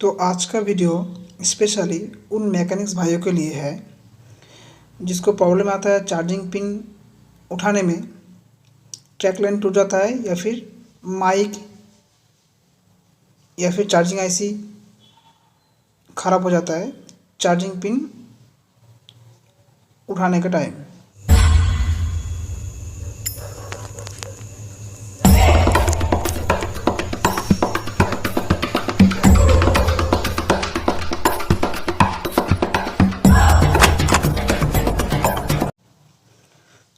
तो आज का वीडियो स्पेशली उन मैकेनिक्स भाइयों के लिए है जिसको प्रॉब्लम आता है चार्जिंग पिन उठाने में, ट्रैक लाइन टूट जाता है या फिर माइक या फिर चार्जिंग आईसी ख़राब हो जाता है चार्जिंग पिन उठाने के टाइम।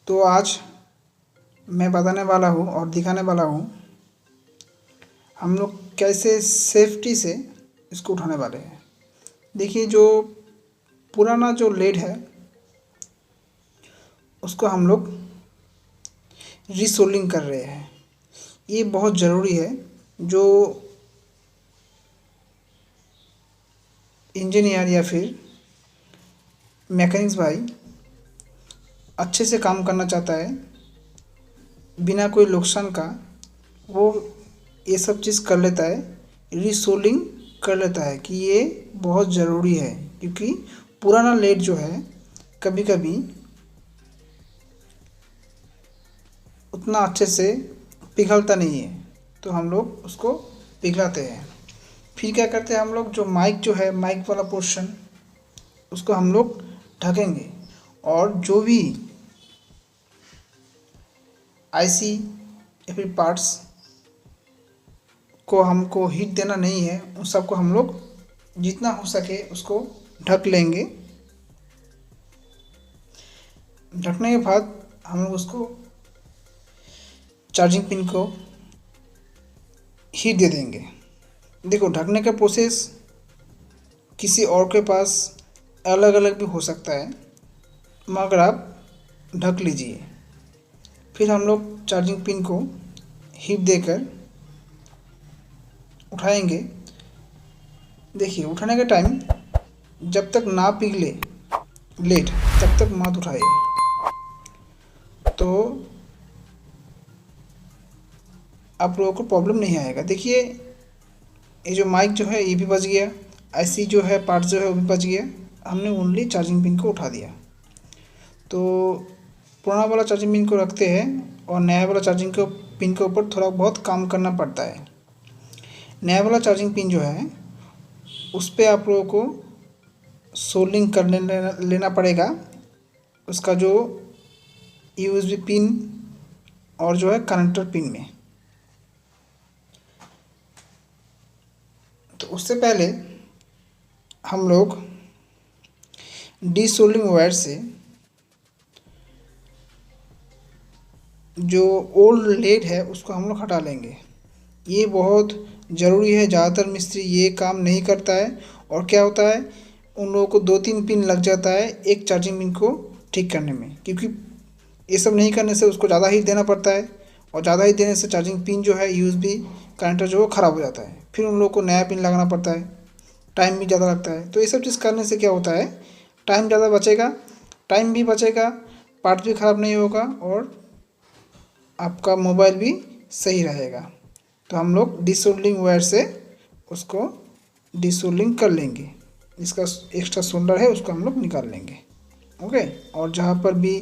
तो आज मैं बताने वाला हूँ और दिखाने वाला हूँ हम लोग कैसे सेफ्टी से इसको उठाने वाले हैं। देखिए, जो पुराना जो लेड है उसको हम लोग रीसोल्डिंग कर रहे हैं। ये बहुत ज़रूरी है। जो इंजीनियर या फिर मैकेनिक्स भाई अच्छे से काम करना चाहता है बिना कोई नुकसान का, वो ये सब चीज़ कर लेता है, रीसोल्डिंग कर लेता है कि ये बहुत ज़रूरी है। क्योंकि पुराना लेड जो है कभी कभी उतना अच्छे से पिघलता नहीं है, तो हम लोग उसको पिघलाते हैं। फिर क्या करते हैं हम लोग, जो माइक जो है, माइक वाला पोर्शन उसको हम लोग ढकेंगे और जो भी आईसी या फिर पार्ट्स को हमको हीट देना नहीं है उन सबको हम लोग जितना हो सके उसको ढक लेंगे। ढकने के बाद हम लोग उसको चार्जिंग पिन को हीट दे देंगे। देखो, ढकने का प्रोसेस किसी और के पास अलग अलग भी हो सकता है, मगर आप ढक लीजिए। फिर हम लोग चार्जिंग पिन को हीट देकर उठाएंगे। देखिए, उठाने के टाइम जब तक ना पिघले लेड तब तक मत उठाइए, तो आप लोगों को प्रॉब्लम नहीं आएगा। देखिए, ये जो माइक जो है ये भी बच गया, आईसी जो है पार्ट जो है वो भी बच गया। हमने ओनली चार्जिंग पिन को उठा दिया। तो पुराना वाला चार्जिंग पिन को रखते हैं और नया वाला चार्जिंग को पिन के ऊपर थोड़ा बहुत काम करना पड़ता है। नया वाला चार्जिंग पिन जो है उस पर आप लोगों को सोल्डिंग कर लेना पड़ेगा। उसका जो यूएसबी पिन और जो है कनेक्टर पिन में। तो उससे पहले हम लोग डीसोल्डिंग वायर से जो ओल्ड लेड है उसको हम लोग हटा लेंगे। ये बहुत ज़रूरी है। ज़्यादातर मिस्त्री ये काम नहीं करता है और क्या होता है, उन लोगों को 2-3 पिन लग जाता है एक चार्जिंग पिन को ठीक करने में। क्योंकि ये सब नहीं करने से उसको ज़्यादा हीट देना पड़ता है और ज़्यादा हीट देने से चार्जिंग पिन जो है यूएसबी कनेक्टर जो है ख़राब हो जाता है। फिर उन लोगों को नया पिन लगाना पड़ता है, टाइम भी ज़्यादा लगता है। तो ये सब चीज़ करने से क्या होता है, टाइम ज़्यादा बचेगा, टाइम भी बचेगा, पार्ट भी ख़राब नहीं होगा और आपका मोबाइल भी सही रहेगा। तो हम लोग डीसोल्डिंग वायर से उसको डीसोल्डिंग कर लेंगे। इसका एक्स्ट्रा सोल्डर है उसको हम लोग निकाल लेंगे। ओके। और जहाँ पर भी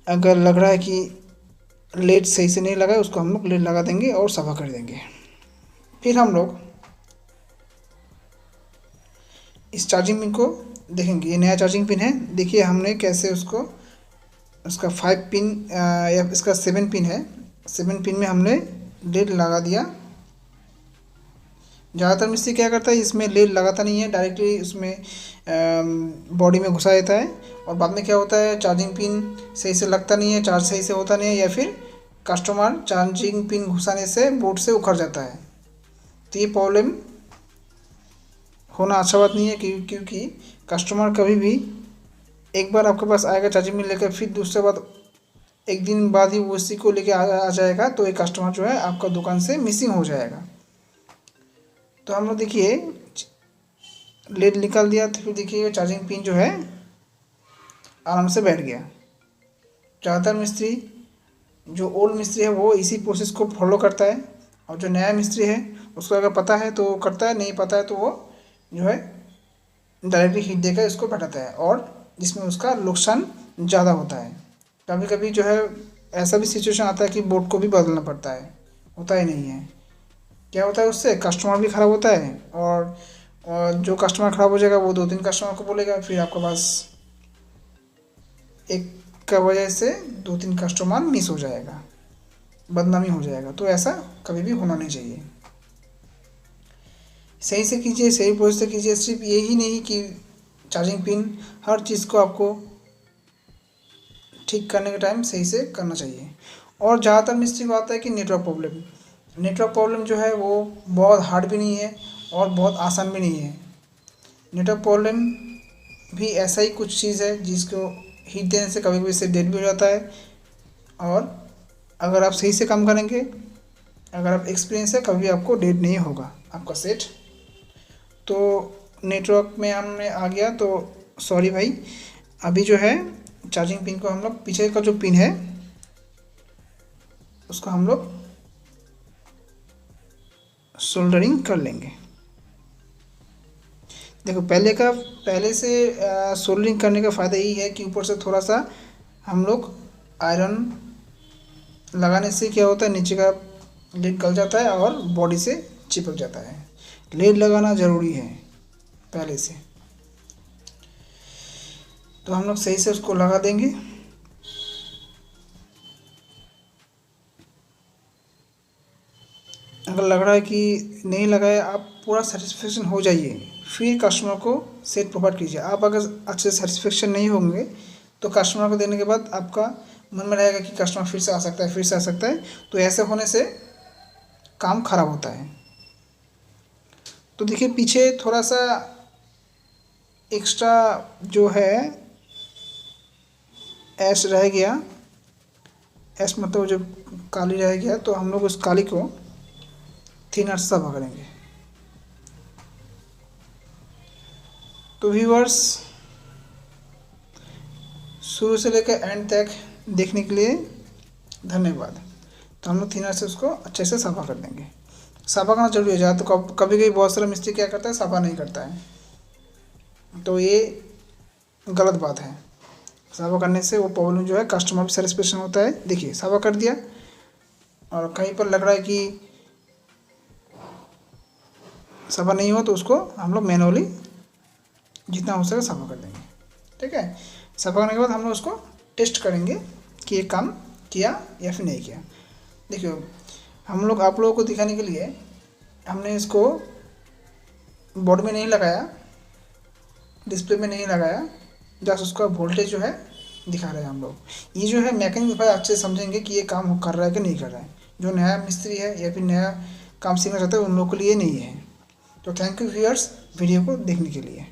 अगर लग रहा है कि लेड सही से नहीं लगा है उसको हम लोग लेड लगा देंगे और सफा कर देंगे। फिर हम लोग इस चार्जिंग पिन को देखेंगे। ये नया चार्जिंग पिन है। देखिए हमने कैसे उसको, उसका 5 पिन या इसका 7 पिन है, 7 पिन में हमने लेड लगा दिया। ज़्यादातर मिस्त्री क्या करता है, इसमें लेड लगाता नहीं है, डायरेक्टली उसमें बॉडी में घुसा देता है और बाद में क्या होता है, चार्जिंग पिन सही से लगता नहीं है, चार्ज सही से होता नहीं है, या फिर कस्टमर चार्जिंग पिन घुसाने से बोर्ड से उखड़ जाता है। तो ये प्रॉब्लम होना अच्छा बात नहीं है। क्योंकि कस्टमर कभी भी एक बार आपके पास आएगा चार्जिंग पिन लेकर, फिर दूसरे बाद एक दिन बाद ही वो उसी को लेके आ जाएगा, तो एक कस्टमर जो है आपका दुकान से मिसिंग हो जाएगा। तो हम लोग देखिए लेड निकाल दिया, तो फिर देखिए चार्जिंग पिन जो है आराम से बैठ गया। ज़्यादातर मिस्त्री, जो ओल्ड मिस्त्री है वो इसी प्रोसेस को फॉलो करता है और जो नया मिस्त्री है उसको अगर पता है तो करता है, नहीं पता है तो वो जो है डायरेक्टली हीट देकर इसको बैठाता है, और जिसमें उसका नुकसान ज़्यादा होता है। कभी कभी जो है ऐसा भी सिचुएशन आता है कि बोर्ड को भी बदलना पड़ता है, होता ही नहीं है। क्या होता है उससे कस्टमर भी ख़राब होता है, और जो कस्टमर ख़राब हो जाएगा वो 2-3 कस्टमर को बोलेगा, फिर आपके पास एक का वजह से 2-3 कस्टमर मिस हो जाएगा, बदनामी हो जाएगा। तो ऐसा कभी भी होना नहीं चाहिए। सही से कीजिए, सही प्रोसेस से कीजिए। सिर्फ यही नहीं कि चार्जिंग पिन, हर चीज़ को आपको ठीक करने के टाइम सही से करना चाहिए। और ज़्यादातर मिस्टेक को आता है कि नेटवर्क प्रॉब्लम जो है वो बहुत हार्ड भी नहीं है और बहुत आसान भी नहीं है। नेटवर्क प्रॉब्लम भी ऐसा ही कुछ चीज़ है जिसको हीट देने से कभी कभी इससे डेड भी हो जाता है। और अगर आप सही से काम करेंगे, अगर आप एक्सपीरियंस है, कभी आपको डेड नहीं होगा आपका सेट। तो नेटवर्क में हमने आ गया तो सॉरी भाई, अभी जो है चार्जिंग पिन को हम लोग पीछे का जो पिन है उसको हम लोग सोल्डरिंग कर लेंगे। देखो पहले से सोल्डरिंग करने का फ़ायदा यही है कि ऊपर से थोड़ा सा हम लोग आयरन लगाने से क्या होता है, नीचे का लीड गल जाता है और बॉडी से चिपक जाता है। लीड लगाना ज़रूरी है पहले से। तो हम लोग सही से उसको लगा देंगे। अगर लग रहा है कि नहीं लगाए, आप पूरा सेटिस्फेक्शन हो जाइए, फिर कस्टमर को सेट प्रोवाइड कीजिए। आप अगर अच्छे से सेटिस्फेक्शन नहीं होंगे तो कस्टमर को देने के बाद आपका मन में रहेगा कि कस्टमर फिर से आ सकता है, फिर से आ सकता है। तो ऐसे होने से काम खराब होता है। तो देखिए पीछे थोड़ा सा एक्स्ट्रा जो है ऐश रह गया, ऐश मतलब जो काली रह गया, तो हम लोग उस काली को थिनर से साफ करेंगे। तो व्यूअर्स शुरू से लेकर एंड तक देखने के लिए धन्यवाद। तो हम लोग थिनर से उसको अच्छे से साफ़ा कर देंगे। साफ़ा करना जरूरी है। तो कभी कभी बहुत सारा मिस्त्री क्या करता है, साफ़ा नहीं करता है, तो ये गलत बात है। साफ़ा करने से वो प्रॉब्लम जो है कस्टमर भी सेटिस्फेक्शन होता है। देखिए साफ़ा कर दिया, और कहीं पर लग रहा है कि साफ़ा नहीं हो तो उसको हम लोग मैनुअली जितना हो सके साफ़ा कर देंगे। ठीक है, साफ़ा करने के बाद हम लोग उसको टेस्ट करेंगे कि ये काम किया या फिर नहीं किया। देखिए हम लोग आप लोगों को दिखाने के लिए हमने इसको बोर्ड में नहीं लगाया, डिस्प्ले में नहीं लगाया, जस्ट उसका वोल्टेज जो है दिखा रहे हैं हम लोग। ये जो है मैकेनिक भाई अच्छे से समझेंगे कि ये काम कर रहा है कि नहीं कर रहा है। जो नया मिस्त्री है या फिर नया काम सीखना चाहता है उन लोगों के लिए नहीं है। तो थैंक यू व्यूअर्स वीडियो को देखने के लिए।